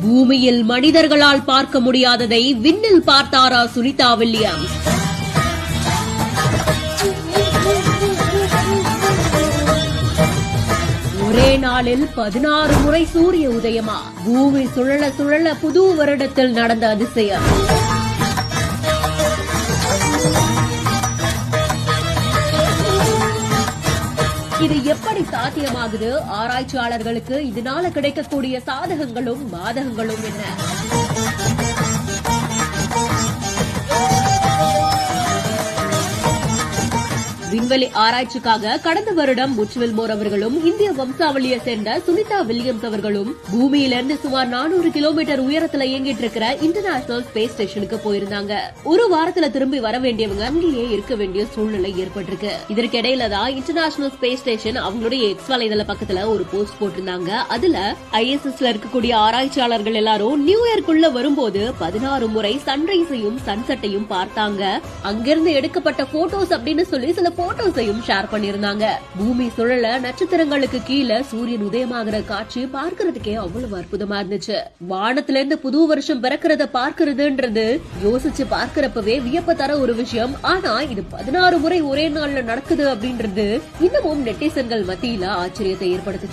பூமியில் மனிதர்களால் பார்க்க முடியாததை விண்ணில் பார்த்தாரா சுனிதா வில்லியம்ஸ்? ஒரே நாளில் 16 முறை சூரிய உதயமா? பூமி சுழல சுழல புது வருடத்தில் நடந்த அதிசயம். இது எப்படி சாத்தியமாகுது? ஆராய்ச்சியாளர்களுக்கு இதனால கிடைக்கக்கூடிய சாதகங்களும் பாதகங்களும் என்ன? விண்வெளி ஆராய்ச்சிக்காக கடந்த வருடம் புட்ச் வில்மோர் அவர்களும் இந்திய வம்சாவளியை சேர்ந்த சுனிதா வில்லியம்ஸ் அவர்களும் பூமியிலிருந்து சுமார் 400 கிலோமீட்டர் உயரத்துல இயங்கிட்டு இருக்கிற இன்டர்நேஷனல் ஸ்பேஸ் ஸ்டேஷனுக்கு போயிருந்தாங்க. ஒரு வாரத்துல திரும்பி வர வேண்டியவங்க அங்கேயே இருக்க வேண்டிய சூழ்நிலை ஏற்பட்டிருக்கு. இதற்கிடையில தான் இன்டர்நேஷனல் ஸ்பேஸ் ஸ்டேஷன் அவங்களுடைய எக்ஸ் வலைதள பக்கத்துல ஒரு போஸ்ட் போட்டிருந்தாங்க. அதுல ISSல இருக்கக்கூடிய ஆராய்ச்சியாளர்கள் எல்லாரும் நியூ இயர்க்குள்ள வரும்போது 16 முறை சன்ரைஸையும் சன்செட்டையும் பார்த்தாங்க. அங்கிருந்து எடுக்கப்பட்ட போட்டோஸ் அப்படின்னு சொல்லி சில போட்டோஸையும் ஷேர் பண்ணிருந்தாங்க. பூமி சுழல நட்சத்திரங்களுக்கு கீழே சூரியன் உதயமாகிற காட்சி பார்க்கறதுக்கே அவ்வளவு அற்புதமா இருந்துச்சு. வானத்துல இருந்து புது வருஷம் பிறக்கிறத பார்க்கறதுன்றது யோசிச்சு பார்க்கறப்பவே வியப்ப தர ஒரு விஷயம். ஆனா இது 16 முறை ஒரே நாள்ல நடக்குது அப்படின்றது இன்னமும் நெட்டிசன்கள் மத்தியில ஆச்சரியத்தை ஏற்படுத்துச்சு.